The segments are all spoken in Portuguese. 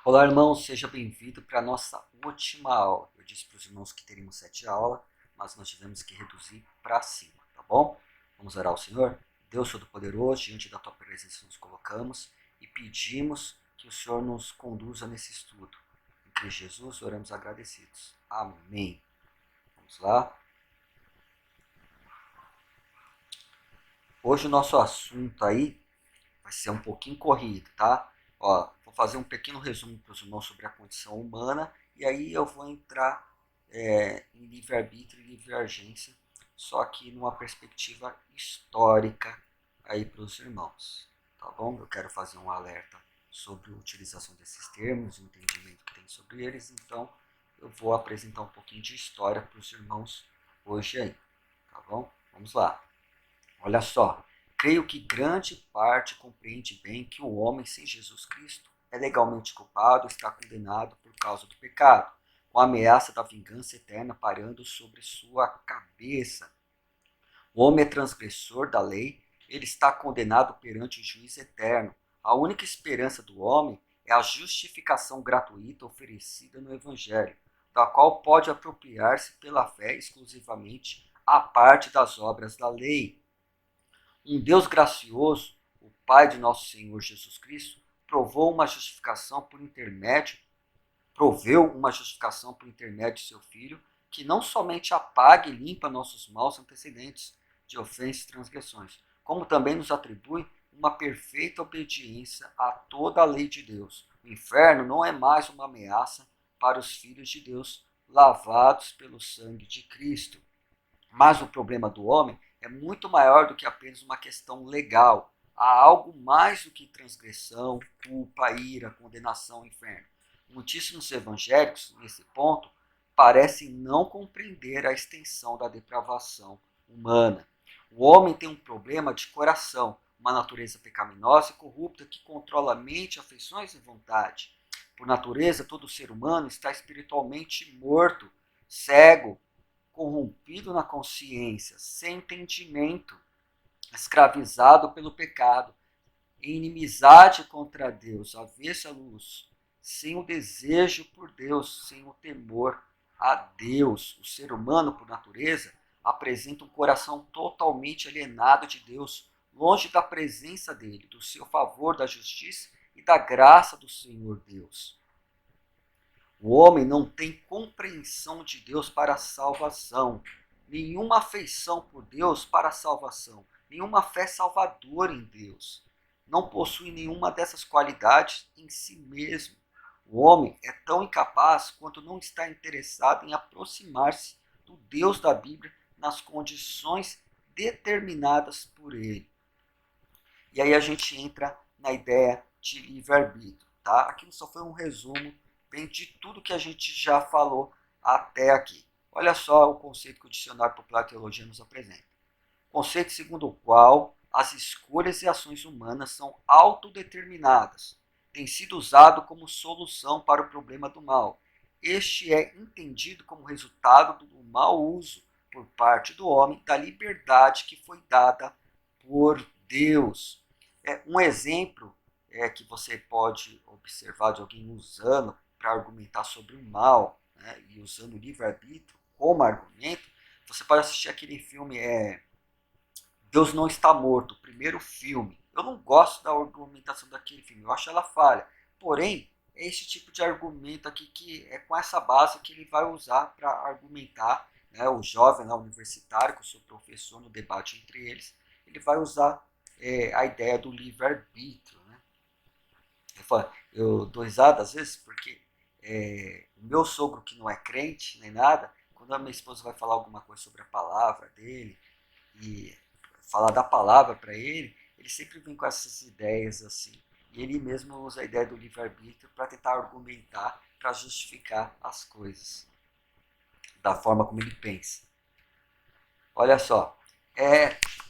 Olá, irmãos, seja bem-vindo para a nossa última aula. Eu disse para os irmãos que teríamos 7 aulas, mas nós tivemos que reduzir para 5, tá bom? Vamos orar ao Senhor? Deus Todo-Poderoso, diante da tua presença nos colocamos e pedimos que o Senhor nos conduza nesse estudo. Em Cristo Jesus, oramos agradecidos. Amém. Vamos lá? Hoje o nosso assunto aí vai ser um pouquinho corrido, tá? Ó, vou fazer um pequeno resumo para os irmãos sobre a condição humana e aí eu vou entrar em livre-arbítrio e livre-agência, só que numa perspectiva histórica aí para os irmãos, tá bom? Eu quero fazer um alerta sobre a utilização desses termos, o entendimento que tem sobre eles, então eu vou apresentar um pouquinho de história para os irmãos hoje aí, tá bom? Vamos lá. Olha só, creio que grande parte compreende bem que o homem sem Jesus Cristo é legalmente culpado e está condenado por causa do pecado, com a ameaça da vingança eterna parando sobre sua cabeça. O homem é transgressor da lei, ele está condenado perante o juiz eterno. A única esperança do homem é a justificação gratuita oferecida no Evangelho, da qual pode apropriar-se pela fé exclusivamente a parte das obras da lei. Um Deus gracioso, o Pai de nosso Senhor Jesus Cristo, proveu uma justificação por intermédio de seu Filho, que não somente apaga e limpa nossos maus antecedentes de ofensas e transgressões, como também nos atribui uma perfeita obediência a toda a lei de Deus. O inferno não é mais uma ameaça para os filhos de Deus, lavados pelo sangue de Cristo. Mas o problema do homem é muito maior do que apenas uma questão legal. Há algo mais do que transgressão, culpa, ira, condenação, inferno. Muitíssimos evangélicos, nesse ponto, parecem não compreender a extensão da depravação humana. O homem tem um problema de coração, uma natureza pecaminosa e corrupta que controla a mente, afeições e vontade. Por natureza, todo ser humano está espiritualmente morto, cego, corrompido na consciência, sem entendimento, escravizado pelo pecado, em inimizade contra Deus, avesso à luz, sem o desejo por Deus, sem o temor a Deus. O ser humano, por natureza, apresenta um coração totalmente alienado de Deus, longe da presença dele, do seu favor, da justiça e da graça do Senhor Deus. O homem não tem compreensão de Deus para a salvação, nenhuma afeição por Deus para a salvação, nenhuma fé salvadora em Deus. Não possui nenhuma dessas qualidades em si mesmo. O homem é tão incapaz quanto não está interessado em aproximar-se do Deus da Bíblia nas condições determinadas por ele. E aí a gente entra na ideia de livre-arbítrio, tá? Aqui só foi um resumo bem de tudo que a gente já falou até aqui. Olha só o conceito que o Dicionário Popular de Teologia nos apresenta. Conceito segundo o qual as escolhas e ações humanas são autodeterminadas. Tem sido usado como solução para o problema do mal. Este é entendido como resultado do mau uso por parte do homem da liberdade que foi dada por Deus. Um exemplo que você pode observar de alguém usando para argumentar sobre o mal, né, e usando o livre-arbítrio como argumento, você pode assistir aquele filme Deus Não Está Morto, o primeiro filme. Eu não gosto da argumentação daquele filme, eu acho ela falha. Porém, é esse tipo de argumento aqui que é com essa base que ele vai usar para argumentar, né, o jovem lá, universitário, com o seu professor no debate entre eles, ele vai usar a ideia do livre-arbítrio. Né? Eu dou risada às vezes porque o meu sogro, que não é crente nem nada, quando a minha esposa vai falar alguma coisa sobre a palavra dele e falar da palavra para ele, ele sempre vem com essas ideias assim. E ele mesmo usa a ideia do livre-arbítrio para tentar argumentar, para justificar as coisas da forma como ele pensa. Olha só,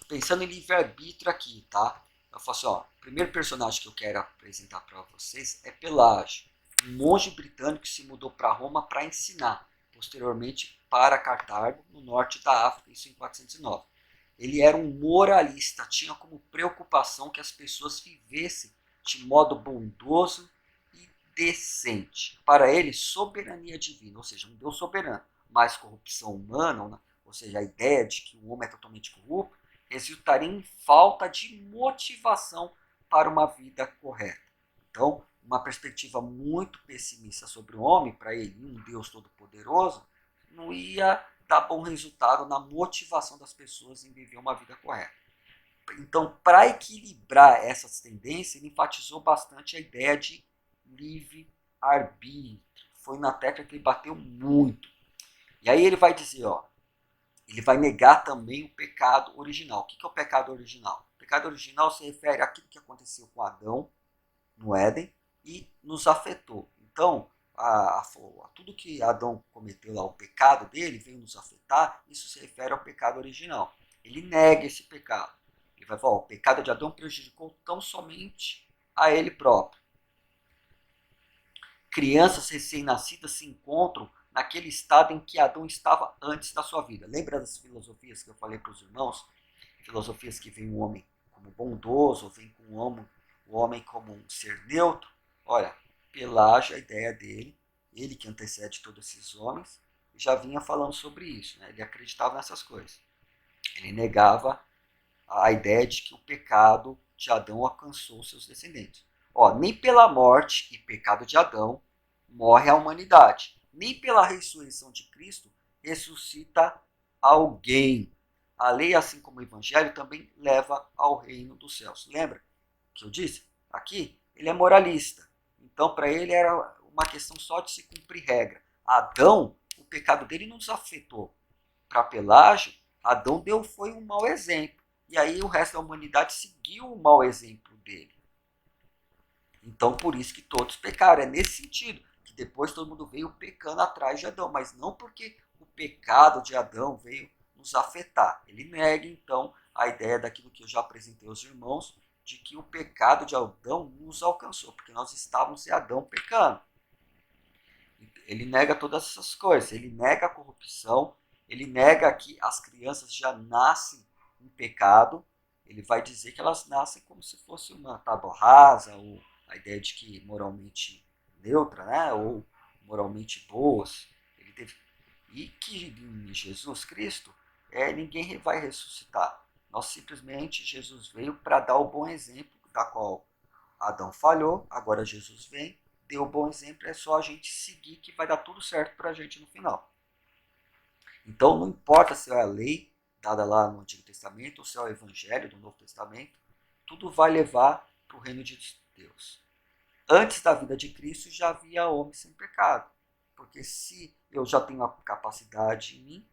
pensando em livre-arbítrio aqui, tá? Eu falo assim, ó, o primeiro personagem que eu quero apresentar para vocês é Pelágio, um monge britânico que se mudou para Roma para ensinar, posteriormente para Cartago, no norte da África, isso em 409. Ele era um moralista, tinha como preocupação que as pessoas vivessem de modo bondoso e decente. Para ele, soberania divina, ou seja, um Deus soberano, mas corrupção humana, ou seja, a ideia de que o homem é totalmente corrupto, resultaria em falta de motivação para uma vida correta. Então, uma perspectiva muito pessimista sobre o homem, para ele, um Deus todo-poderoso, não ia dar bom resultado na motivação das pessoas em viver uma vida correta. Então, para equilibrar essas tendências, ele enfatizou bastante a ideia de livre-arbítrio. Foi na tecla que ele bateu muito. E aí ele vai dizer, ele vai negar também o pecado original. O que é o pecado original? O pecado original se refere àquilo que aconteceu com Adão no Éden e nos afetou. Então, tudo que Adão cometeu lá, o pecado dele veio nos afetar, isso se refere ao pecado original. Ele nega esse pecado. Ele vai falar, o pecado de Adão prejudicou tão somente a ele próprio. Crianças recém-nascidas se encontram naquele estado em que Adão estava antes da sua vida. Lembra das filosofias que eu falei para os irmãos? Filosofias que veem o homem como bondoso, veem com o homem como um ser neutro. Olha, Pelágio, a ideia dele, ele que antecede todos esses homens, já vinha falando sobre isso. Né? Ele acreditava nessas coisas. Ele negava a ideia de que o pecado de Adão alcançou seus descendentes. Nem pela morte e pecado de Adão morre a humanidade, nem pela ressurreição de Cristo ressuscita alguém. A lei, assim como o evangelho, também leva ao reino dos céus. Lembra que eu disse? Aqui, ele é moralista. Então, para ele, era uma questão só de se cumprir regra. Adão, o pecado dele não nos afetou. Para Pelágio, Adão foi um mau exemplo. E aí o resto da humanidade seguiu o mau exemplo dele. Então, por isso que todos pecaram. É nesse sentido que depois todo mundo veio pecando atrás de Adão, mas não porque o pecado de Adão veio nos afetar. Ele nega, então, a ideia daquilo que eu já apresentei aos irmãos, de que o pecado de Adão nos alcançou, porque nós estávamos em Adão pecando. Ele nega todas essas coisas, ele nega a corrupção, ele nega que as crianças já nascem em pecado, ele vai dizer que elas nascem como se fosse uma tábua rasa, ou a ideia de que moralmente neutra, né, ou moralmente boas, e que em Jesus Cristo ninguém vai ressuscitar. Nós simplesmente, Jesus veio para dar o bom exemplo, da qual Adão falhou, agora Jesus vem, deu o bom exemplo, é só a gente seguir que vai dar tudo certo para a gente no final. Então não importa se é a lei dada lá no Antigo Testamento ou se é o Evangelho do Novo Testamento, tudo vai levar para o reino de Deus. Antes da vida de Cristo já havia homem sem pecado, porque se eu já tenho a capacidade em mim,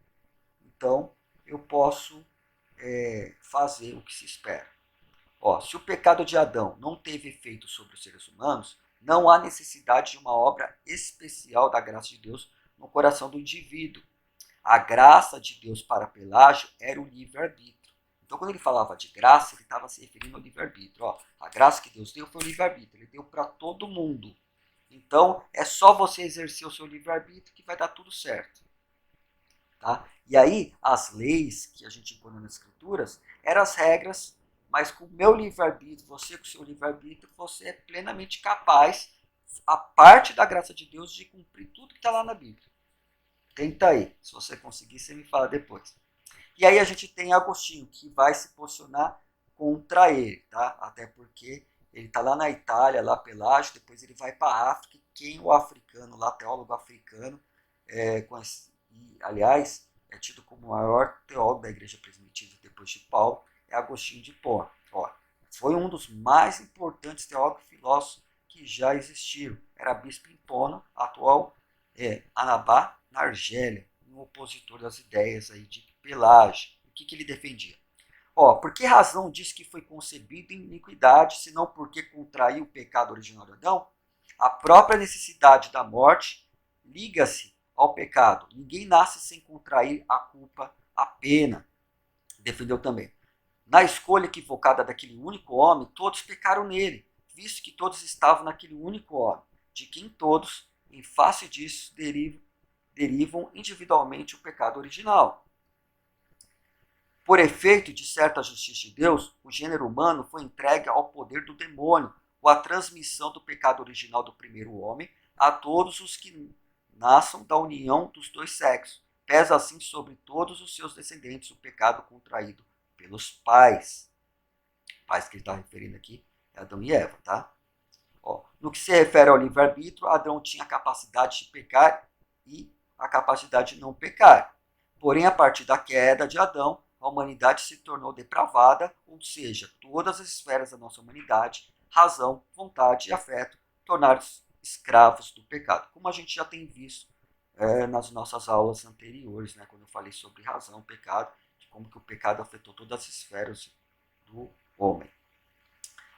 então eu posso fazer o que se espera. Se o pecado de Adão não teve efeito sobre os seres humanos, não há necessidade de uma obra especial da graça de Deus no coração do indivíduo. A graça de Deus para Pelágio era o livre-arbítrio. Então, quando ele falava de graça, ele estava se referindo ao livre-arbítrio. A graça que Deus deu foi o livre-arbítrio. Ele deu para todo mundo. Então, é só você exercer o seu livre-arbítrio que vai dar tudo certo. Tá? E aí, as leis que a gente encontra nas escrituras eram as regras, mas com o meu livre-arbítrio, você com o seu livre-arbítrio, você é plenamente capaz, a parte da graça de Deus, de cumprir tudo que está lá na Bíblia. Tenta aí. Se você conseguir, você me fala depois. E aí a gente tem Agostinho, que vai se posicionar contra ele, tá? Até porque ele está lá na Itália, lá Pelágio, depois ele vai para a África, e quem o africano, lá teólogo africano, aliás, é tido como o maior teólogo da igreja primitiva depois de Paulo, é Agostinho de Hipona. Foi um dos mais importantes teólogos e filósofos que já existiram. Era bispo em Hipona, atual Annaba, na Argélia, um opositor das ideias aí de Pelágio. O que ele defendia? Por que razão diz que foi concebido em iniquidade, senão porque contraiu o pecado original de Adão? A própria necessidade da morte liga-se ao pecado. Ninguém nasce sem contrair a culpa, a pena. Defendeu também. Na escolha equivocada daquele único homem, todos pecaram nele, visto que todos estavam naquele único homem, de quem todos, em face disso, derivam individualmente o pecado original. Por efeito de certa justiça de Deus, o gênero humano foi entregue ao poder do demônio, ou a transmissão do pecado original do primeiro homem a todos os que nasçam da união dos dois sexos. Pesa assim sobre todos os seus descendentes o pecado contraído pelos pais. Pais que ele está referindo aqui é Adão e Eva, tá? Ó, no que se refere ao livre-arbítrio, Adão tinha a capacidade de pecar e a capacidade de não pecar. Porém, a partir da queda de Adão, a humanidade se tornou depravada, ou seja, todas as esferas da nossa humanidade, razão, vontade e afeto, tornaram-se escravos do pecado. Como a gente já tem visto nas nossas aulas anteriores, né, quando eu falei sobre razão, pecado, de como que o pecado afetou todas as esferas do homem.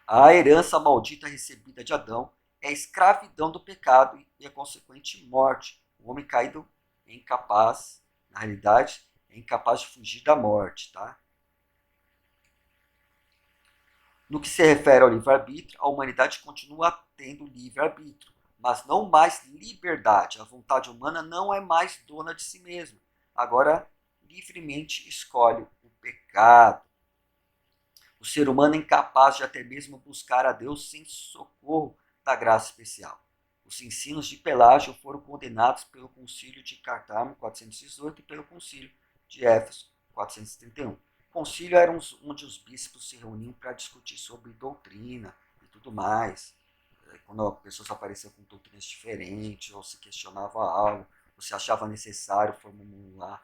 A herança maldita recebida de Adão é a escravidão do pecado e a consequente morte. O homem caído é incapaz, na realidade, é incapaz de fugir da morte, tá? No que se refere ao livre-arbítrio, a humanidade continua tendo livre-arbítrio, mas não mais liberdade. A vontade humana não é mais dona de si mesma. Agora, livremente escolhe o pecado. O ser humano é incapaz de até mesmo buscar a Deus sem socorro da graça especial. Os ensinos de Pelágio foram condenados pelo Concílio de Cartago, 418, e pelo Concílio de Éfeso, 431. O concílio era onde os bispos se reuniam para discutir sobre doutrina e tudo mais. Quando pessoas apareciam com doutrinas diferentes, ou se questionava algo, ou se achava necessário formular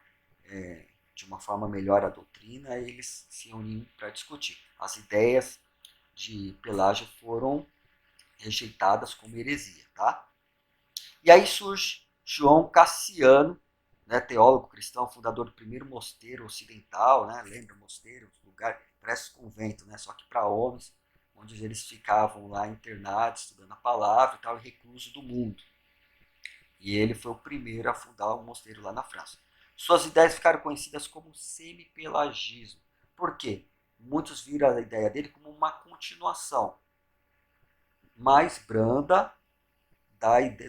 de uma forma melhor a doutrina, eles se reuniam para discutir. As ideias de Pelágio foram rejeitadas como heresia, tá? E aí surge João Cassiano, né, teólogo cristão, fundador do primeiro mosteiro ocidental, né? Lembra mosteiro, lugar, parece convento, né? Só que para homens, onde eles ficavam lá internados, estudando a palavra e tal, e recluso do mundo. E ele foi o primeiro a fundar um mosteiro lá na França. Suas ideias ficaram conhecidas como semi-pelagismo. Por quê? Muitos viram a ideia dele como uma continuação mais branda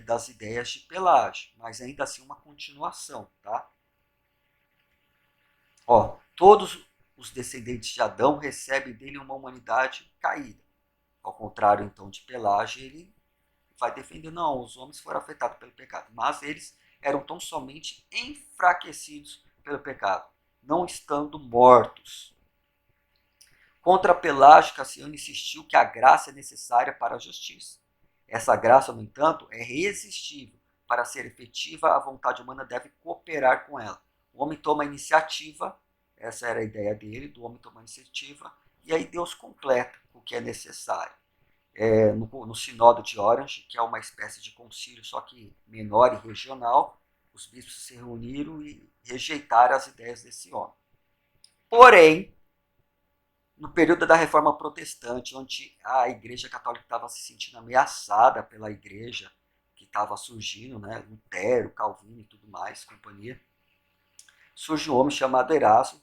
das ideias de Pelágio, mas ainda assim uma continuação, tá? Ó, todos os descendentes de Adão recebem dele uma humanidade caída. Ao contrário, então, de Pelágio, ele vai defender, não, os homens foram afetados pelo pecado, mas eles eram tão somente enfraquecidos pelo pecado, não estando mortos. Contra Pelágio, Cassiano insistiu que a graça é necessária para a justiça. Essa graça, no entanto, é irresistível. Para ser efetiva, a vontade humana deve cooperar com ela. O homem toma a iniciativa, essa era a ideia dele, do homem tomar a iniciativa, e aí Deus completa o que é necessário. No Sinódo de Orange, que é uma espécie de concílio, só que menor e regional, os bispos se reuniram e rejeitaram as ideias desse homem. Porém, no período da Reforma Protestante, onde a Igreja Católica estava se sentindo ameaçada pela Igreja que estava surgindo, né, Lutero, Calvino e tudo mais, companhia, surge um homem chamado Erasmo,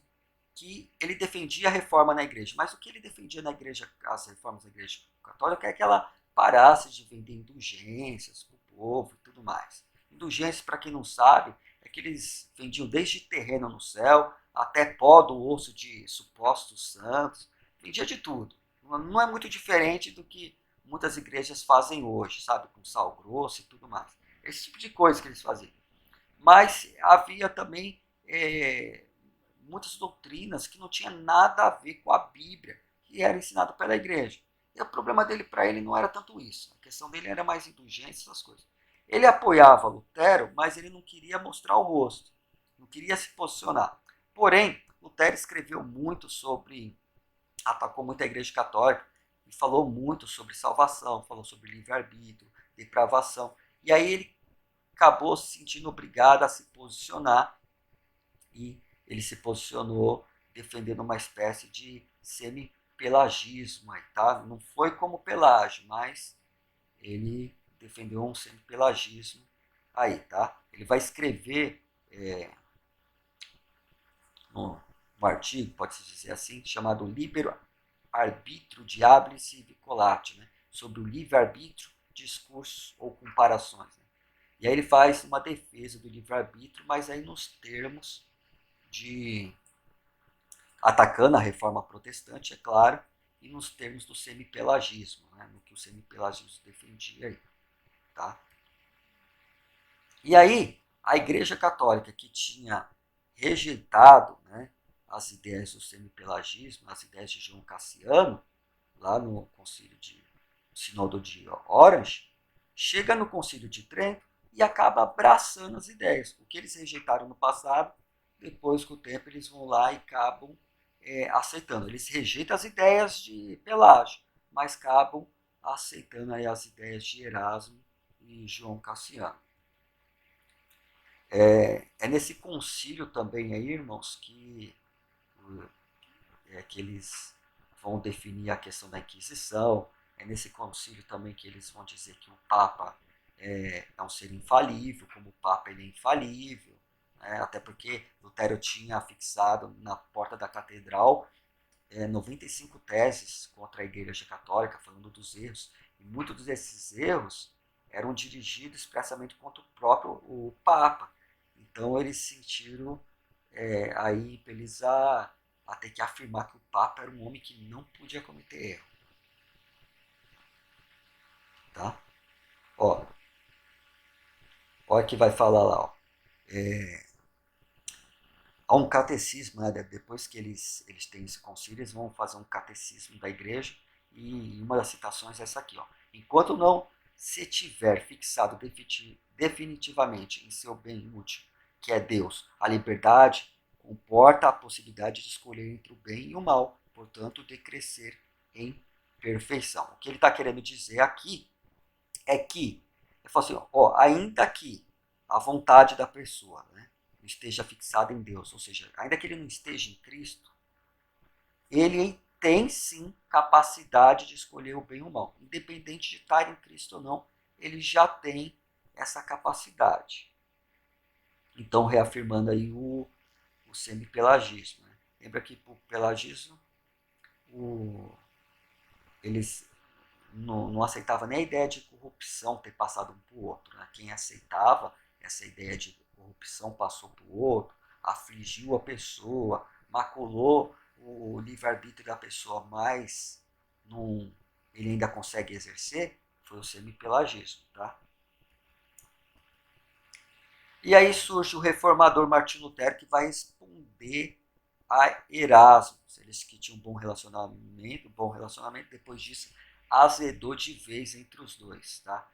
que ele defendia a reforma na igreja. Mas o que ele defendia na igreja, as reformas da igreja católica, é que ela parasse de vender indulgências para o povo e tudo mais. Indulgências, para quem não sabe, é que eles vendiam desde terreno no céu até pó do osso de supostos santos. Vendia de tudo. Não é muito diferente do que muitas igrejas fazem hoje, sabe? Com sal grosso e tudo mais. Esse tipo de coisa que eles faziam. Mas havia também muitas doutrinas que não tinha nada a ver com a Bíblia, que era ensinado pela igreja. E o problema dele para ele não era tanto isso. A questão dele era mais indulgência, essas coisas. Ele apoiava Lutero, mas ele não queria mostrar o rosto, não queria se posicionar. Porém, Lutero escreveu muito sobre, atacou muito a igreja católica e falou muito sobre salvação, falou sobre livre-arbítrio, depravação. E aí ele acabou se sentindo obrigado a se posicionar e ele se posicionou defendendo uma espécie de semi-pelagismo, tá? Não foi como Pelágio, mas ele defendeu um semi-pelagismo aí, tá? Ele vai escrever um artigo, pode-se dizer assim, chamado Libero Arbitrio Diablis e Vicolati, né? Sobre o livre-arbítrio, discursos ou comparações. Né? E aí ele faz uma defesa do livre-arbítrio, mas aí nos termos de atacando a reforma protestante, é claro, e nos termos do semi-pelagismo. Né? né, no que o semipelagismo defendia aí, tá? E aí, a Igreja Católica, que tinha rejeitado, né, as ideias do semipelagismo, as ideias de João Cassiano, lá no concílio de Sínodo de Orange, chega no concílio de Trento e acaba abraçando as ideias. O que eles rejeitaram no passado, depois com o tempo eles vão lá e acabam aceitando. Eles rejeitam as ideias de Pelágio, mas acabam aceitando aí as ideias de Erasmo e João Cassiano. É nesse concílio também aí, irmãos, que eles vão definir a questão da Inquisição. É nesse concílio também que eles vão dizer que o Papa é um ser infalível, como o Papa ele é infalível, né? Até porque Lutero tinha fixado na porta da catedral 95 teses contra a Igreja Católica, falando dos erros. E muitos desses erros eram dirigidos expressamente contra o próprio o Papa. Então eles sentiram aí eles a ter que afirmar que o Papa era um homem que não podia cometer erro. Tá? Ó, olha que vai falar lá. Ó. Há um catecismo, né? Depois que eles têm esse concílio, eles vão fazer um catecismo da igreja, e uma das citações é essa aqui. Ó. Enquanto não se tiver fixado definitivamente em seu bem útil, que é Deus, a liberdade comporta a possibilidade de escolher entre o bem e o mal, portanto, de crescer em perfeição. O que ele está querendo dizer aqui é que, ele fala assim, ó, ainda que a vontade da pessoa, né, esteja fixada em Deus, ou seja, ainda que ele não esteja em Cristo, ele tem sim capacidade de escolher o bem ou o mal. Independente de estar em Cristo ou não, ele já tem essa capacidade. Então, reafirmando aí o semipelagismo. Né? Lembra que o pelagismo, eles não aceitavam nem a ideia de corrupção ter passado um para o outro. Né? Quem aceitava essa ideia de corrupção passou para o outro, afligiu a pessoa, maculou o livre-arbítrio da pessoa, mas ele ainda consegue exercer, foi o semipelagismo. Tá? E aí surge o reformador Martinho Lutero, que vai responder a Erasmo. Eles que tinham um bom relacionamento, depois disso azedou de vez entre os dois. Tá?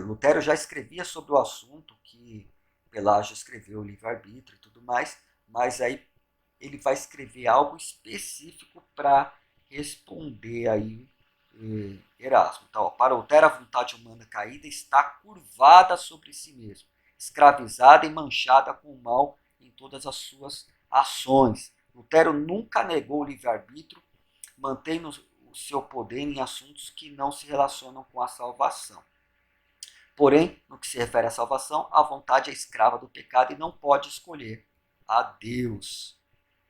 Lutero já escrevia sobre o assunto que Pelágio escreveu, o livre-arbítrio e tudo mais, mas aí ele vai escrever algo específico para responder aí Erasmo. Então, ó, para Lutero, a vontade humana caída está curvada sobre si mesmo, escravizada e manchada com o mal em todas as suas ações. Lutero nunca negou o livre-arbítrio, mantém o seu poder em assuntos que não se relacionam com a salvação. Porém, no que se refere à salvação, a vontade é escrava do pecado e não pode escolher a Deus.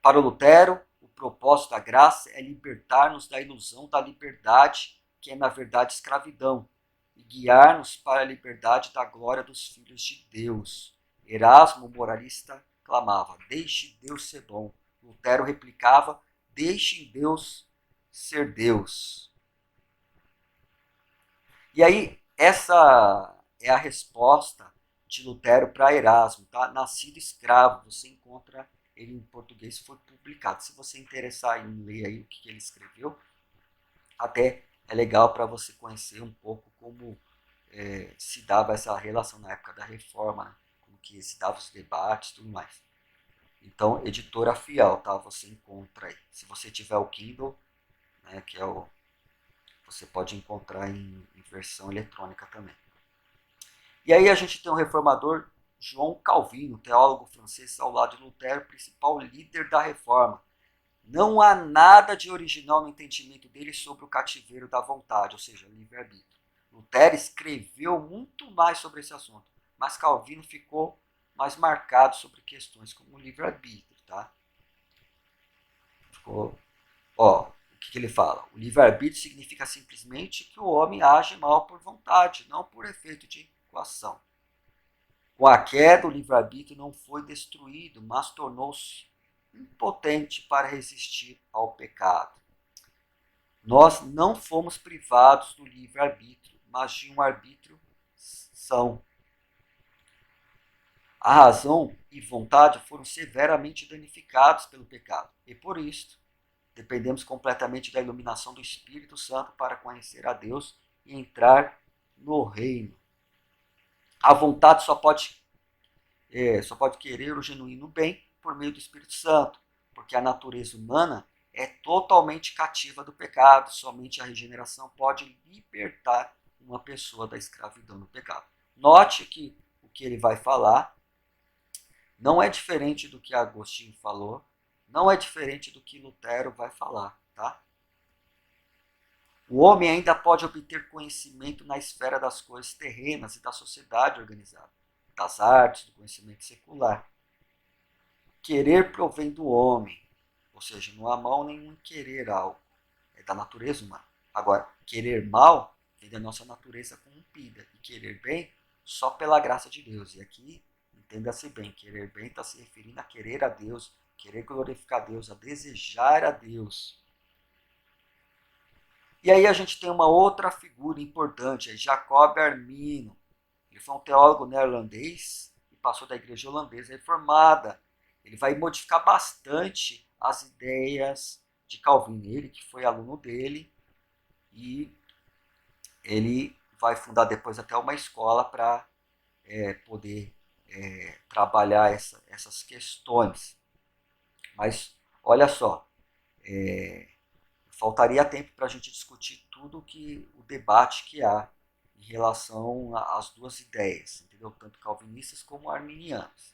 Para o Lutero, o propósito da graça é libertar-nos da ilusão da liberdade, que é na verdade escravidão, e guiar-nos para a liberdade da glória dos filhos de Deus. Erasmo, moralista, clamava: deixe Deus ser bom. Lutero replicava: deixe Deus ser Deus. E aí, essa é a resposta de Lutero para Erasmo, tá? Nascido escravo, você encontra ele em português, foi publicado. Se você interessar em ler aí o que ele escreveu, até é legal para você conhecer um pouco como se dava essa relação na época da Reforma, né? Como que se dava os debates e tudo mais. Então, editora Fiel, tá? Você encontra aí. Se você tiver o Kindle, né, que é o você pode encontrar em versão eletrônica também. E aí a gente tem o reformador João Calvino, teólogo francês ao lado de Lutero, principal líder da reforma. Não há nada de original no entendimento dele sobre o cativeiro da vontade, ou seja, livre-arbítrio. Lutero escreveu muito mais sobre esse assunto, mas Calvino ficou mais marcado sobre questões como o livre-arbítrio. Tá? Ficou, ó, o que ele fala? O livre-arbítrio significa simplesmente que o homem age mal por vontade, não por efeito de coação. Com a queda, o livre-arbítrio não foi destruído, mas tornou-se impotente para resistir ao pecado. Nós não fomos privados do livre-arbítrio, mas de um arbítrio são. A razão e vontade foram severamente danificados pelo pecado, e por isso dependemos completamente da iluminação do Espírito Santo para conhecer a Deus e entrar no reino. A vontade só pode querer o genuíno bem por meio do Espírito Santo, porque a natureza humana é totalmente cativa do pecado. Somente a regeneração pode libertar uma pessoa da escravidão do pecado. Note que o que ele vai falar não é diferente do que Agostinho falou, não é diferente do que Lutero vai falar, tá? O homem ainda pode obter conhecimento na esfera das coisas terrenas e da sociedade organizada, das artes, do conhecimento secular. Querer provém do homem, ou seja, não há mal nenhum em querer algo, é da natureza humana. Agora, querer mal vem da nossa natureza corrompida, e querer bem só pela graça de Deus. E aqui, entenda-se bem, querer bem está se referindo a querer a Deus, querer glorificar a Deus, a desejar a Deus. E aí a gente tem uma outra figura importante, é Jacob Armino. Ele foi um teólogo neerlandês e passou da igreja holandesa reformada. Ele vai modificar bastante as ideias de Calvino. Ele que foi aluno dele e ele vai fundar depois até uma escola para poder trabalhar essas questões. Mas olha só, faltaria tempo para a gente discutir tudo o debate que há em relação às duas ideias, entendeu? Tanto calvinistas como arminianas.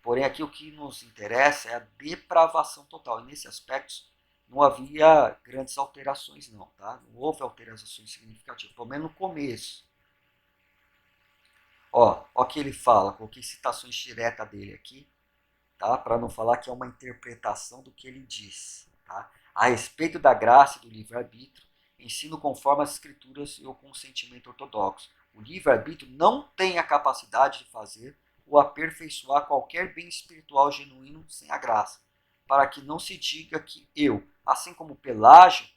Porém, aqui o que nos interessa é a depravação total. E nesse aspecto não havia grandes alterações, não, tá? Não houve alterações significativas, pelo menos no começo. Ó o que ele fala, coloquei citações diretas dele aqui, tá? Para não falar que é uma interpretação do que ele diz, tá? A respeito da graça e do livre-arbítrio, ensino conforme as escrituras e o consentimento ortodoxo. O livre-arbítrio não tem a capacidade de fazer ou aperfeiçoar qualquer bem espiritual genuíno sem a graça, para que não se diga que eu, assim como Pelágio,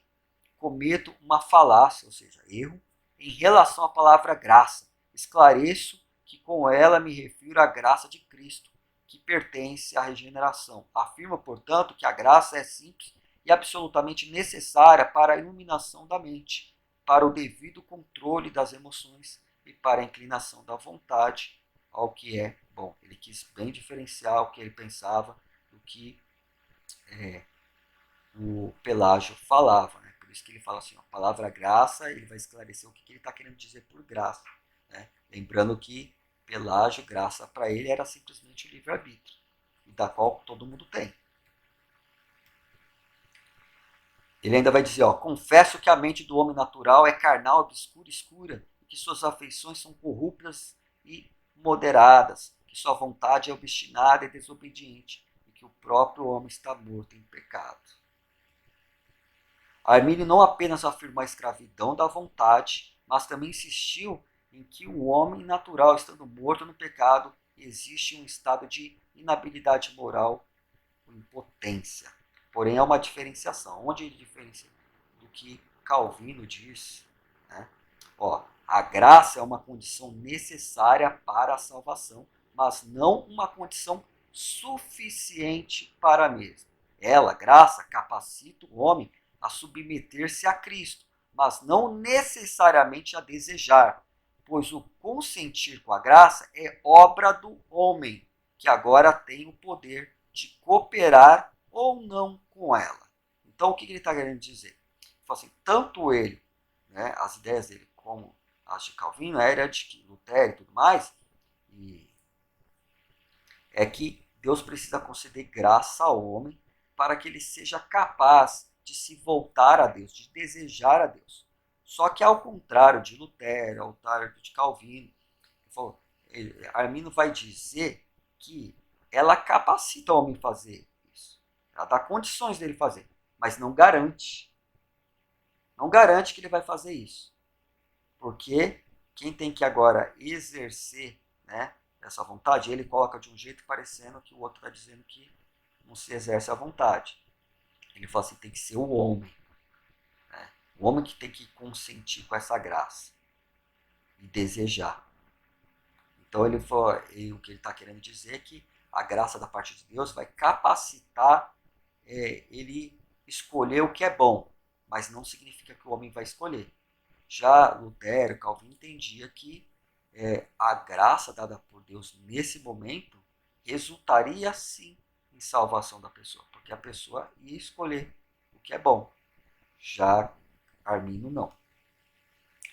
cometo uma falácia, ou seja, erro, em relação à palavra graça. Esclareço que com ela me refiro à graça de Cristo, que pertence à regeneração. Afirma, portanto, que a graça é simples e absolutamente necessária para a iluminação da mente, para o devido controle das emoções e para a inclinação da vontade ao que é bom. Ele quis bem diferenciar o que ele pensava do que o Pelágio falava, né? Por isso que ele fala assim, a palavra graça, ele vai esclarecer o que ele está querendo dizer por graça, né? Lembrando que Pelágio, graça para ele era simplesmente o livre-arbítrio, da qual todo mundo tem. Ele ainda vai dizer, ó, confesso que a mente do homem natural é carnal, obscura, escura, e que suas afeições são corruptas e moderadas, que sua vontade é obstinada e desobediente, e que o próprio homem está morto em pecado. Armínio não apenas afirmou a escravidão da vontade, mas também insistiu em que o homem natural, estando morto no pecado, existe um estado de inabilidade moral ou impotência. Porém, há uma diferenciação. Onde ele diferencia do que Calvino diz, né? Ó, a graça é uma condição necessária para a salvação, mas não uma condição suficiente para a mesma. Ela, graça, capacita o homem a submeter-se a Cristo, mas não necessariamente a desejar, pois o consentir com a graça é obra do homem, que agora tem o poder de cooperar ou não com ela. Então, o que ele está querendo dizer? Ele fala assim, tanto ele, né, as ideias dele, como as de Calvino, era de que Lutero e tudo mais, e é que Deus precisa conceder graça ao homem para que ele seja capaz de se voltar a Deus, de desejar a Deus. Só que ao contrário de Lutero, ao contrário de Calvino, Armino vai dizer que ela capacita o homem a fazer isso. Ela dá condições dele fazer, mas não garante. Não garante que ele vai fazer isso. Porque quem tem que agora exercer, né, essa vontade, ele coloca de um jeito parecendo que o outro está dizendo que não se exerce a vontade. Ele fala assim, tem que ser o homem. Né? O homem que tem que consentir com essa graça e desejar. Então o que ele está querendo dizer é que a graça da parte de Deus vai capacitar ele escolher o que é bom, mas não significa que o homem vai escolher. Já Lutero, Calvin entendia que a graça dada por Deus nesse momento resultaria sim em salvação da pessoa, porque a pessoa ia escolher o que é bom. Já Arminio não.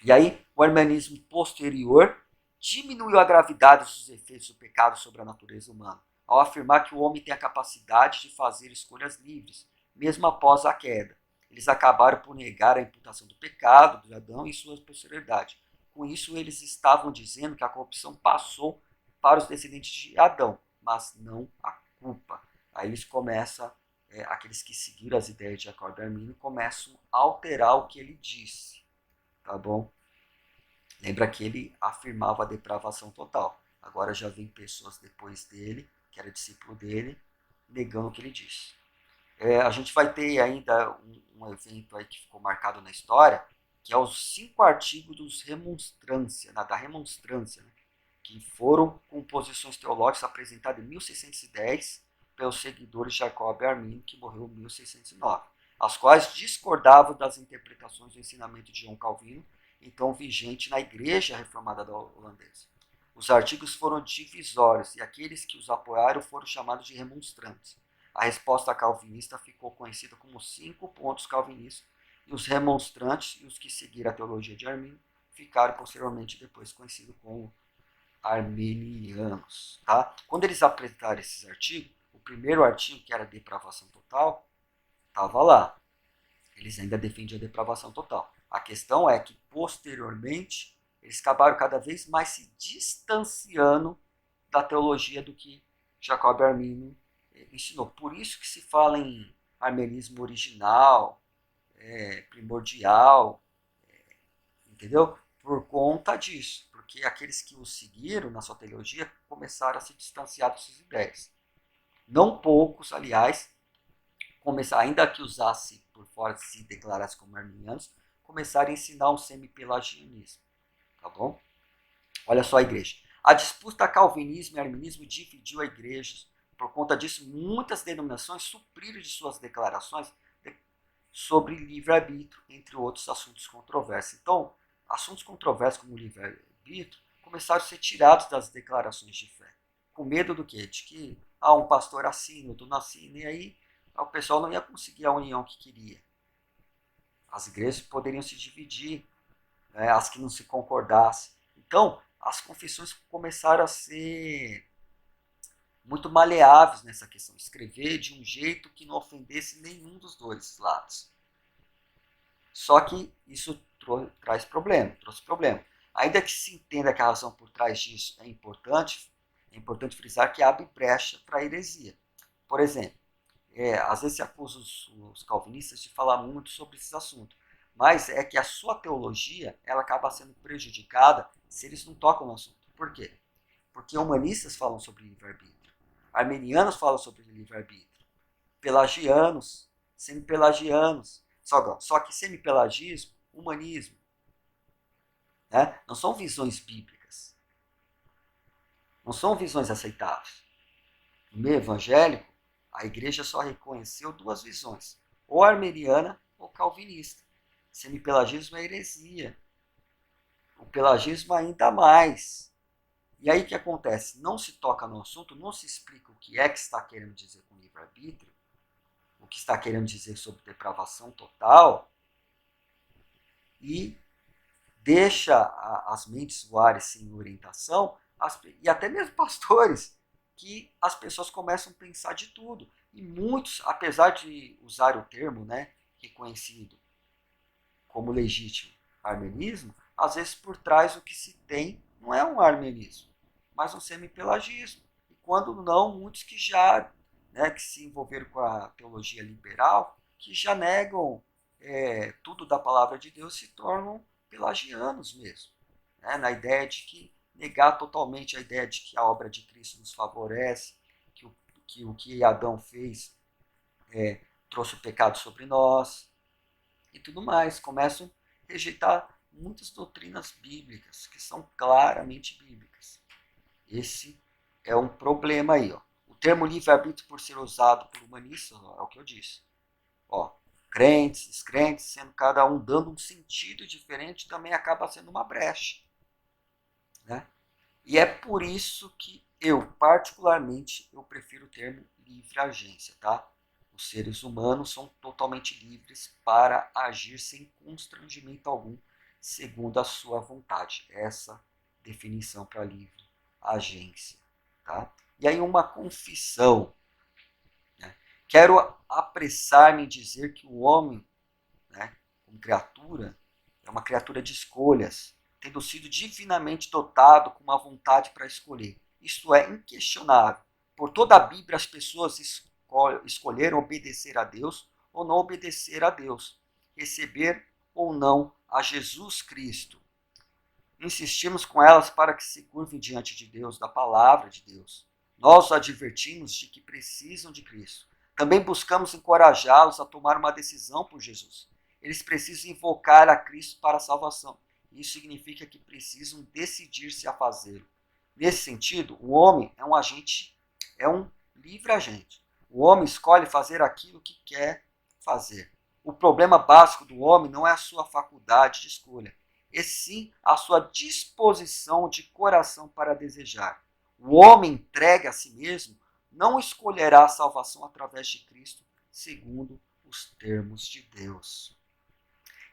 E aí, o arminianismo posterior diminuiu a gravidade dos efeitos do pecado sobre a natureza humana, ao afirmar que o homem tem a capacidade de fazer escolhas livres, mesmo após a queda. Eles acabaram por negar a imputação do pecado de Adão e sua posterioridade. Com isso, eles estavam dizendo que a corrupção passou para os descendentes de Adão, mas não a culpa. Aí eles começam, aqueles que seguiram as ideias de Jacob Arminio, começam a alterar o que ele disse. Tá bom? Lembra que ele afirmava a depravação total. Agora já vem pessoas depois dele, que era discípulo dele, negando o que ele disse. A gente vai ter ainda um evento aí que ficou marcado na história, que é os 5 artigos dos remonstrância, da remonstrância, né, que foram composições teológicas apresentadas em 1610 pelos seguidores de Jacob Arminio, que morreu em 1609, as quais discordavam das interpretações do ensinamento de João Calvino, então vigente na Igreja Reformada Holandesa. Os artigos foram divisórios e aqueles que os apoiaram foram chamados de remonstrantes. A resposta calvinista ficou conhecida como 5 pontos calvinistas, e os remonstrantes e os que seguiram a teologia de Arminio ficaram posteriormente depois conhecidos como arminianos. Tá? Quando eles apresentaram esses artigos, o primeiro artigo, que era depravação total, estava lá. Eles ainda defendiam a depravação total. A questão é que, posteriormente, eles acabaram cada vez mais se distanciando da teologia do que Jacob Arminio ensinou. Por isso que se fala em arminianismo original, primordial, entendeu? Por conta disso. Porque aqueles que o seguiram na sua teologia começaram a se distanciar dessas ideias. Não poucos, aliás, ainda que usasse por fora, se declarasse como arminianos, começaram a ensinar um semi-pelagianismo. Tá bom? Olha só a igreja. A disputa calvinismo e arminismo dividiu a igreja. Por conta disso, muitas denominações supriram de suas declarações sobre livre-arbítrio, entre outros assuntos controversos. Então, assuntos controversos como livre-arbítrio começaram a ser tirados das declarações de fé. Com medo do quê? De que um pastor assina, outro não assina, e aí o pessoal não ia conseguir a união que queria. As igrejas poderiam se dividir, né, as que não se concordassem. Então, as confissões começaram a ser muito maleáveis nessa questão, escrever de um jeito que não ofendesse nenhum dos dois lados. Só que isso trouxe problema. Ainda que se entenda que a razão por trás disso é importante frisar que abre brecha para a heresia. Por exemplo, às vezes se acusa os calvinistas de falar muito sobre esses assuntos, mas é que a sua teologia ela acaba sendo prejudicada se eles não tocam no assunto. Por quê? Porque humanistas falam sobre livre-arbítrio, arminianos falam sobre livre-arbítrio, pelagianos, semi-pelagianos, só que semi-pelagismo, humanismo, né? Não são visões bíblicas, não são visões aceitáveis. No meio evangélico, a igreja só reconheceu 2 visões, ou arminiana ou calvinista. Semipelagismo é heresia. O pelagismo ainda mais. E aí o que acontece? Não se toca no assunto, não se explica o que está querendo dizer com livre-arbítrio, o que está querendo dizer sobre depravação total, e deixa as mentes voarem sem orientação, e até mesmo pastores, que as pessoas começam a pensar de tudo. E muitos, apesar de usar o termo, né, reconhecido como legítimo armenismo, às vezes por trás o que se tem não é um armenismo, mas um semipelagismo. E quando não, muitos que já, né, que se envolveram com a teologia liberal, que já negam tudo da palavra de Deus, se tornam pelagianos mesmo, né, na ideia de que negar totalmente a ideia de que a obra de Cristo nos favorece, que o que Adão fez trouxe o pecado sobre nós, e tudo mais. Começam a rejeitar muitas doutrinas bíblicas, que são claramente bíblicas. Esse é um problema aí. Ó. O termo livre-arbítrio, por ser usado por humanistas, ó, é o que eu disse. Ó, crentes, descrentes, sendo cada um dando um sentido diferente, também acaba sendo uma brecha. Né? E é por isso que eu, particularmente, eu prefiro o termo livre agência, tá? Os seres humanos são totalmente livres para agir sem constrangimento algum, segundo a sua vontade. Essa definição para livre agência, tá? E aí uma confissão. Né? Quero apressar-me em dizer que o homem, né, como criatura, é uma criatura de escolhas, tendo sido divinamente dotado com uma vontade para escolher. Isto é inquestionável. Por toda a Bíblia, as pessoas escolheram obedecer a Deus ou não obedecer a Deus, receber ou não a Jesus Cristo. Insistimos com elas para que se curvem diante de Deus, da palavra de Deus. Nós os advertimos de que precisam de Cristo. Também buscamos encorajá-los a tomar uma decisão por Jesus. Eles precisam invocar a Cristo para a salvação. Isso significa que precisam decidir-se a fazê-lo. Nesse sentido, o homem é um agente, é um livre agente. O homem escolhe fazer aquilo que quer fazer. O problema básico do homem não é a sua faculdade de escolha, e sim a sua disposição de coração para desejar. O homem entregue a si mesmo não escolherá a salvação através de Cristo, segundo os termos de Deus.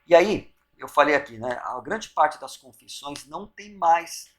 E aí, eu falei aqui, né, a grande parte das confissões não tem mais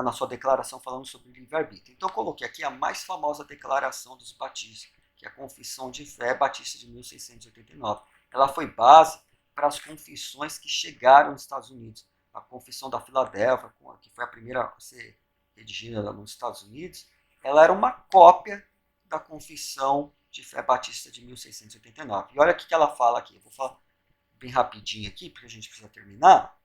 na sua declaração falando sobre livre-arbítrio. Então eu coloquei aqui a mais famosa declaração dos batistas, que é a Confissão de Fé Batista de 1689. Ela foi base para as confissões que chegaram nos Estados Unidos. A Confissão da Filadélfia, que foi a primeira a ser redigida nos Estados Unidos, ela era uma cópia da Confissão de Fé Batista de 1689. E olha o que ela fala aqui. Eu vou falar bem rapidinho aqui, porque a gente precisa terminar.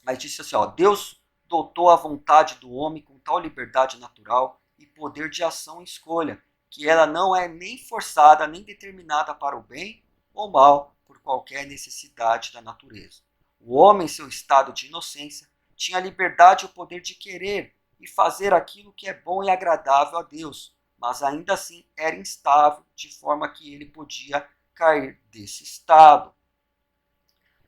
Mas disse assim, ó, Deus dotou a vontade do homem com tal liberdade natural e poder de ação e escolha, que ela não é nem forçada, nem determinada para o bem ou mal, por qualquer necessidade da natureza. O homem, em seu estado de inocência, tinha a liberdade e o poder de querer e fazer aquilo que é bom e agradável a Deus, mas ainda assim era instável, de forma que ele podia cair desse estado.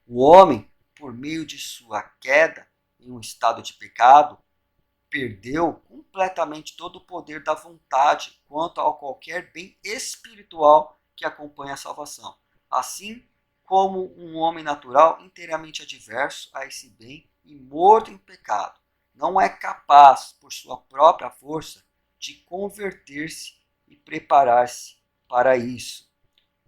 O homem, por meio de sua queda, em um estado de pecado, perdeu completamente todo o poder da vontade quanto a qualquer bem espiritual que acompanha a salvação. Assim como um homem natural inteiramente adverso a esse bem e morto em pecado, não é capaz, por sua própria força, de converter-se e preparar-se para isso.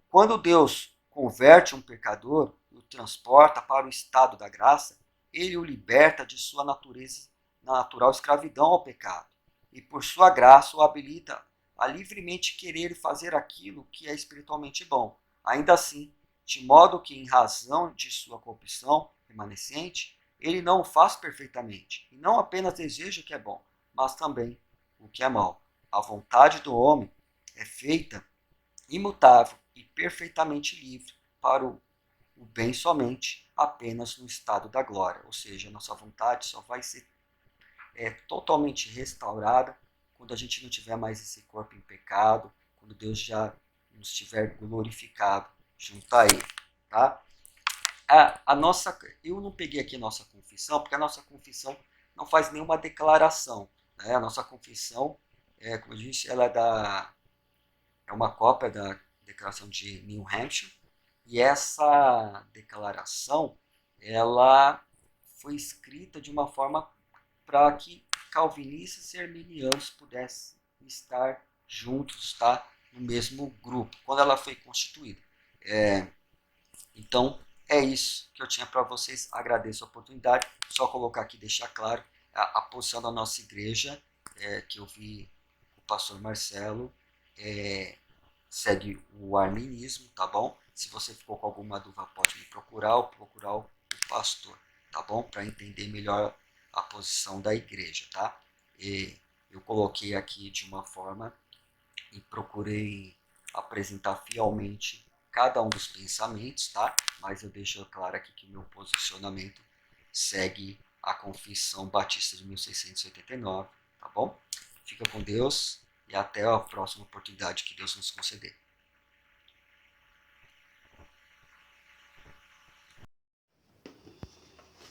Quando Deus converte um pecador e o transporta para o estado da graça, ele o liberta de sua natureza, natural escravidão ao pecado, e por sua graça o habilita a livremente querer fazer aquilo que é espiritualmente bom. Ainda assim, de modo que, em razão de sua corrupção remanescente, ele não o faz perfeitamente, e não apenas deseja o que é bom, mas também o que é mal. A vontade do homem é feita imutável e perfeitamente livre para o bem somente apenas no estado da glória. Ou seja, nossa vontade só vai ser totalmente restaurada quando a gente não tiver mais esse corpo em pecado, quando Deus já nos tiver glorificado junto a Ele. Tá? Eu não peguei aqui a nossa confissão, porque a nossa confissão não faz nenhuma declaração. Né? A nossa confissão, como eu disse, ela é uma cópia da Declaração de New Hampshire, e essa declaração ela foi escrita de uma forma para que calvinistas e arminianos pudessem estar juntos, tá? No mesmo grupo, quando ela foi constituída. Então, é isso que eu tinha para vocês. Agradeço a oportunidade. Só colocar aqui, deixar claro a posição da nossa igreja, que eu vi o pastor Marcelo, segue o arminismo, tá bom? Se você ficou com alguma dúvida, pode me procurar ou procurar o pastor, tá bom? Para entender melhor a posição da igreja, tá? E eu coloquei aqui de uma forma e procurei apresentar fielmente cada um dos pensamentos, tá? Mas eu deixo claro aqui que o meu posicionamento segue a Confissão Batista de 1689, tá bom? Fica com Deus e até a próxima oportunidade que Deus nos conceder.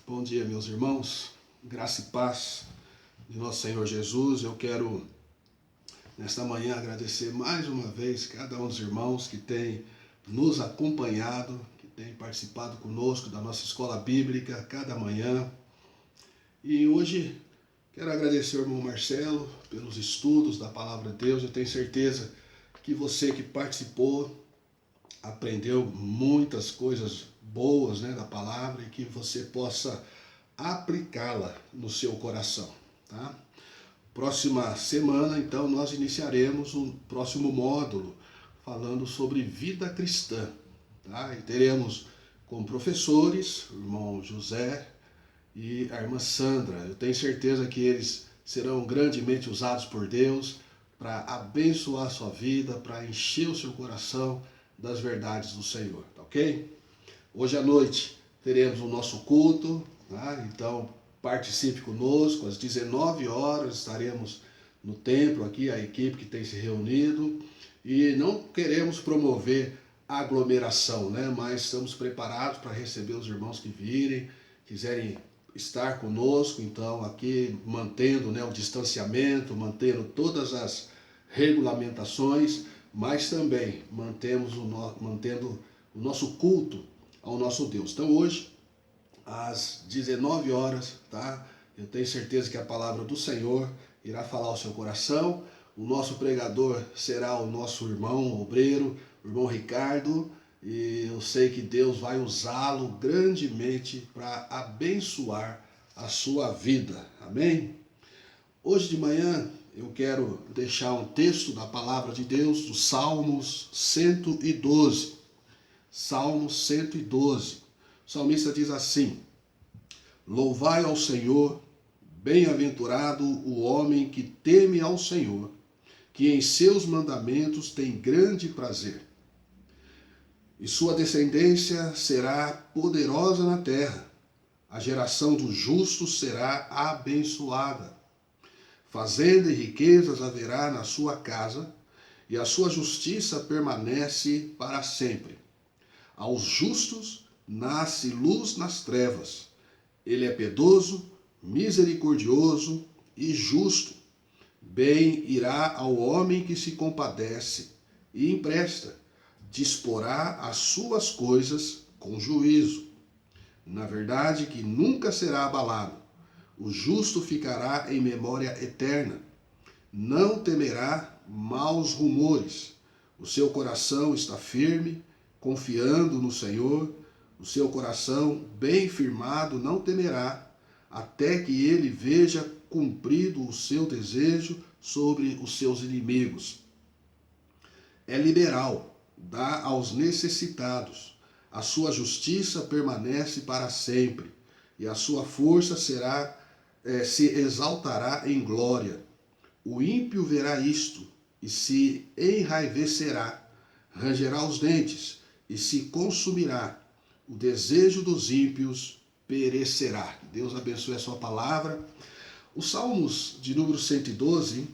Bom dia, meus irmãos. Graça e paz de nosso Senhor Jesus. Eu quero, nesta manhã, agradecer mais uma vez cada um dos irmãos que tem nos acompanhado, que tem participado conosco da nossa escola bíblica cada manhã. E hoje quero agradecer ao irmão Marcelo pelos estudos da Palavra de Deus. Eu tenho certeza que você que participou aprendeu muitas coisas boas, né, da palavra, e que você possa aplicá-la no seu coração, tá? Próxima semana, então, nós iniciaremos um próximo módulo falando sobre vida cristã, tá? E teremos como professores o irmão José e a irmã Sandra. Eu tenho certeza que eles serão grandemente usados por Deus para abençoar a sua vida, para encher o seu coração das verdades do Senhor, tá ok? Hoje à noite teremos o nosso culto, tá? Então participe conosco, às 19 horas estaremos no templo aqui, a equipe que tem se reunido, e não queremos promover aglomeração, né? Mas estamos preparados para receber os irmãos que virem, quiserem estar conosco, então aqui mantendo, né, o distanciamento, mantendo todas as regulamentações, mas também mantendo o nosso culto ao nosso Deus. Então hoje, às 19 horas, tá? Eu tenho certeza que a palavra do Senhor irá falar ao seu coração. O nosso pregador será o nosso irmão obreiro, o irmão Ricardo, e eu sei que Deus vai usá-lo grandemente para abençoar a sua vida. Amém? Hoje de manhã eu quero deixar um texto da palavra de Deus, do Salmos 112. Salmos 112. O salmista diz assim: Louvai ao Senhor, bem-aventurado o homem que teme ao Senhor, que em seus mandamentos tem grande prazer. E sua descendência será poderosa na terra. A geração dos justos será abençoada. Fazenda e riquezas haverá na sua casa, e a sua justiça permanece para sempre. Aos justos nasce luz nas trevas. Ele é piedoso, misericordioso e justo. Bem irá ao homem que se compadece e empresta. Disporá as suas coisas com juízo. Na verdade que nunca será abalado. O justo ficará em memória eterna. Não temerá maus rumores. O seu coração está firme, confiando no Senhor. O seu coração, bem firmado, não temerá, até que ele veja cumprido o seu desejo sobre os seus inimigos. É liberal, dá aos necessitados. A sua justiça permanece para sempre, e a sua força se exaltará em glória. O ímpio verá isto e se enraivecerá, rangerá os dentes e se consumirá. O desejo dos ímpios perecerá. Que Deus abençoe a sua palavra. O Salmos de número 112,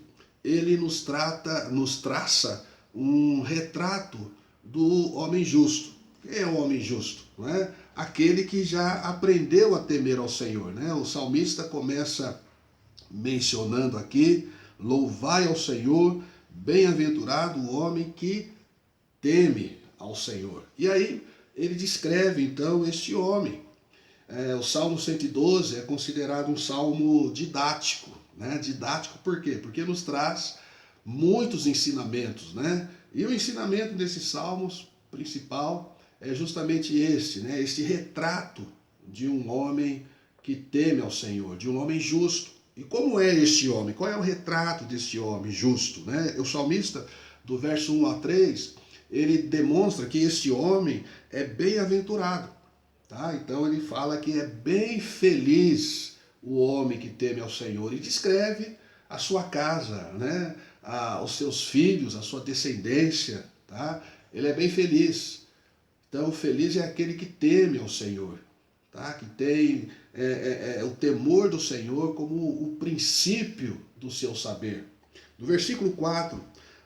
ele nos traça um retrato do homem justo. Quem é o homem justo? Não é? Aquele que já aprendeu a temer ao Senhor. Né? O salmista começa mencionando aqui: louvai ao Senhor, bem-aventurado o homem que teme ao Senhor. E aí ele descreve então este homem. O Salmo 112 é considerado um salmo didático. Né? Didático por quê? Porque nos traz muitos ensinamentos. Né? E o ensinamento desses salmos principal é justamente este, né? Este retrato de um homem que teme ao Senhor, de um homem justo. E como é este homem? Qual é o retrato deste homem justo? Né? O salmista, do verso 1 a 3, ele demonstra que este homem é bem-aventurado. Tá? Então ele fala que é bem feliz o homem que teme ao Senhor e descreve a sua casa, né? Os seus filhos, a sua descendência. tá? Ele é bem feliz. Então, feliz é aquele que teme ao Senhor, tá? Que tem o temor do Senhor como o princípio do seu saber. Do versículo 4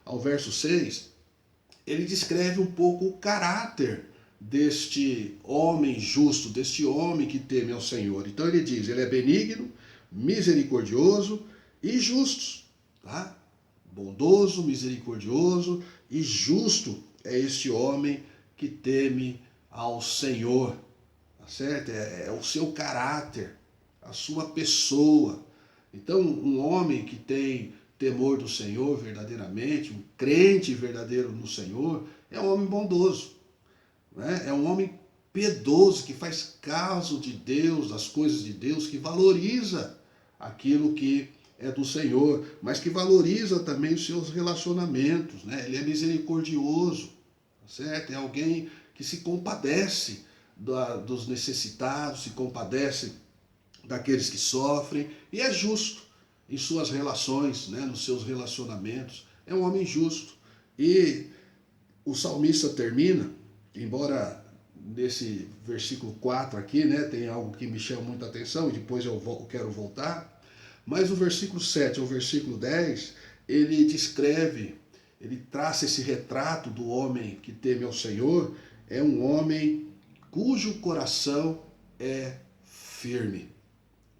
ao verso 6, ele descreve um pouco o caráter deste homem justo, deste homem que teme ao Senhor. Então ele diz, ele é benigno, misericordioso e justo, tá? Bondoso, misericordioso e justo é este homem que teme ao Senhor, tá certo? É o seu caráter, a sua pessoa. Então, um homem que tem temor do Senhor verdadeiramente, um crente verdadeiro no Senhor, é um homem bondoso, né? É um homem piedoso, que faz caso de Deus, das coisas de Deus, que valoriza aquilo que é do Senhor, mas que valoriza também os seus relacionamentos, né? Ele é misericordioso, certo? É alguém que se compadece dos necessitados, se compadece daqueles que sofrem, e é justo em suas relações, né? Nos seus relacionamentos. É um homem justo. E o salmista termina, embora nesse versículo 4 aqui, né, tem algo que me chama muita atenção, e depois eu quero voltar, mas o versículo 7 ao versículo 10, ele descreve, ele traça esse retrato do homem que teme ao Senhor, é um homem cujo coração é firme.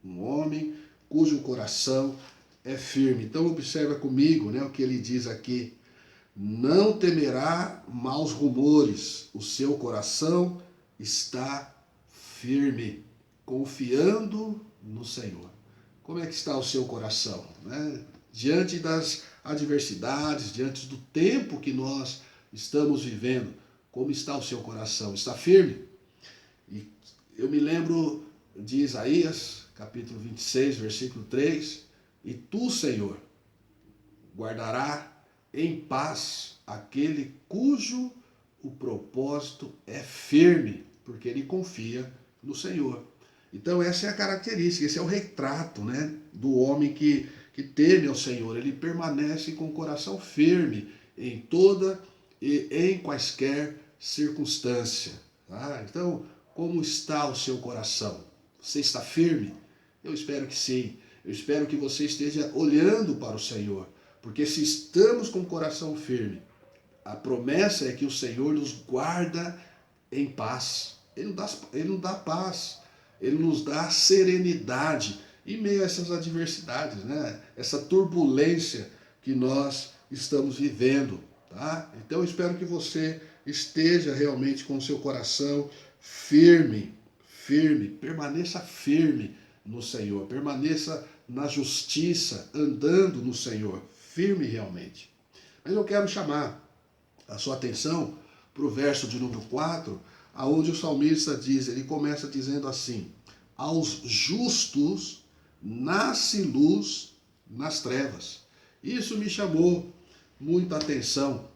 Um homem cujo coração é firme. Então observa comigo, né, o que ele diz aqui. Não temerá maus rumores, o seu coração está firme, confiando no Senhor. Como é que está o seu coração, né? Diante das adversidades, diante do tempo que nós estamos vivendo, como está o seu coração? Está firme? E eu me lembro de Isaías, capítulo 26, versículo 3, e tu, Senhor, guardará em paz aquele cujo o propósito é firme, porque ele confia no Senhor. Então essa é a característica, esse é o retrato, né, do homem que teme ao Senhor. Ele permanece com o coração firme em toda e em quaisquer circunstância. Tá? Então, como está o seu coração? Você está firme? Eu espero que sim. Eu espero que você esteja olhando para o Senhor. Porque se estamos com o coração firme, a promessa é que o Senhor nos guarda em paz. Ele nos dá paz. Ele nos dá serenidade em meio a essas adversidades, né? Essa turbulência que nós estamos vivendo. Tá? Então eu espero que você esteja realmente com o seu coração firme, firme, permaneça firme no Senhor, permaneça na justiça, andando no Senhor, firme realmente. Mas eu quero chamar a sua atenção para o verso de número 4, aonde o salmista diz, ele começa dizendo assim, aos justos nasce luz nas trevas. Isso me chamou muita atenção.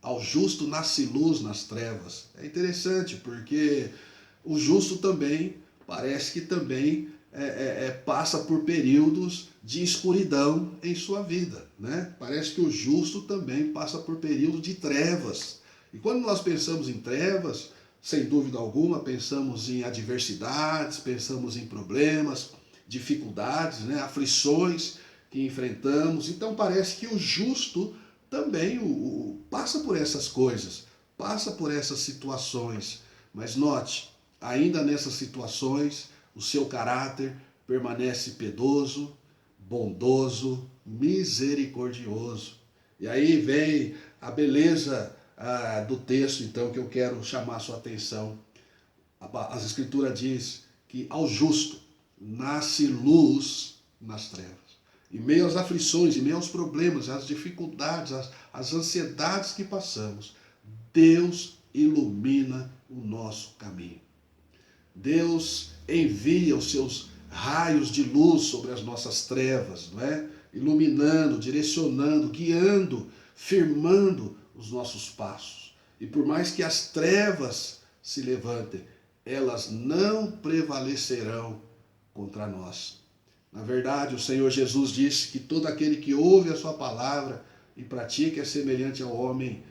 Ao justo nasce luz nas trevas. É interessante, porque o justo também, parece que também passa por períodos de escuridão em sua vida, né? Parece que o justo também passa por períodos de trevas. E quando nós pensamos em trevas, sem dúvida alguma, pensamos em adversidades, pensamos em problemas, dificuldades, né? Aflições que enfrentamos. Então parece que o justo também passa por essas coisas, passa por essas situações. Mas note, ainda nessas situações, o seu caráter permanece piedoso, bondoso, misericordioso. E aí vem a beleza do texto, então, que eu quero chamar a sua atenção. As Escrituras diz que ao justo nasce luz nas trevas. Em meio às aflições, em meio aos problemas, às dificuldades, às ansiedades que passamos, Deus ilumina o nosso caminho. Deus envia os seus raios de luz sobre as nossas trevas, não é? Iluminando, direcionando, guiando, firmando os nossos passos. E por mais que as trevas se levantem, elas não prevalecerão contra nós. Na verdade, o Senhor Jesus disse que todo aquele que ouve a sua palavra e pratica é semelhante ao homem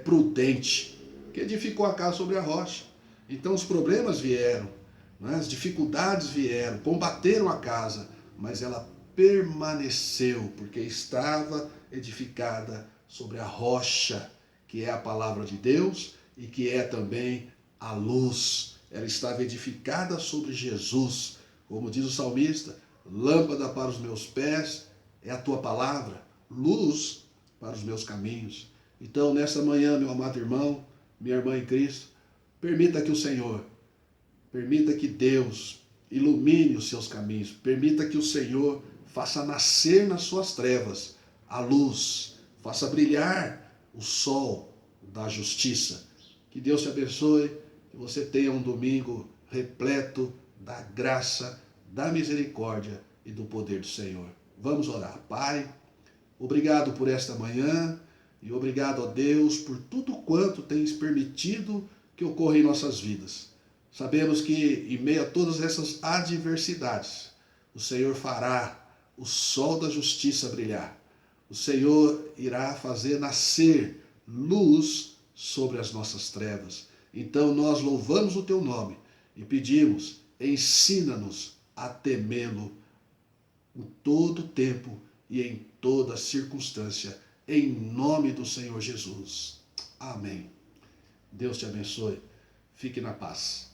prudente, que edificou a casa sobre a rocha. Então os problemas vieram, né? As dificuldades vieram, combateram a casa, mas ela permaneceu, porque estava edificada sobre a rocha, que é a palavra de Deus e que é também a luz. Ela estava edificada sobre Jesus, como diz o salmista: lâmpada para os meus pés é a tua palavra, luz para os meus caminhos. Então, nessa manhã, meu amado irmão, minha irmã em Cristo, permita que o Senhor, permita que Deus ilumine os seus caminhos, permita que o Senhor faça nascer nas suas trevas a luz, faça brilhar o sol da justiça. Que Deus te abençoe, que você tenha um domingo repleto da graça, da misericórdia e do poder do Senhor. Vamos orar. Pai, obrigado por esta manhã e obrigado a Deus por tudo quanto tens permitido que ocorra em nossas vidas. Sabemos que em meio a todas essas adversidades, o Senhor fará o sol da justiça brilhar. O Senhor irá fazer nascer luz sobre as nossas trevas. Então nós louvamos o teu nome e pedimos: ensina-nos a temê-lo em todo tempo e em toda circunstância, em nome do Senhor Jesus. Amém. Deus te abençoe. Fique na paz.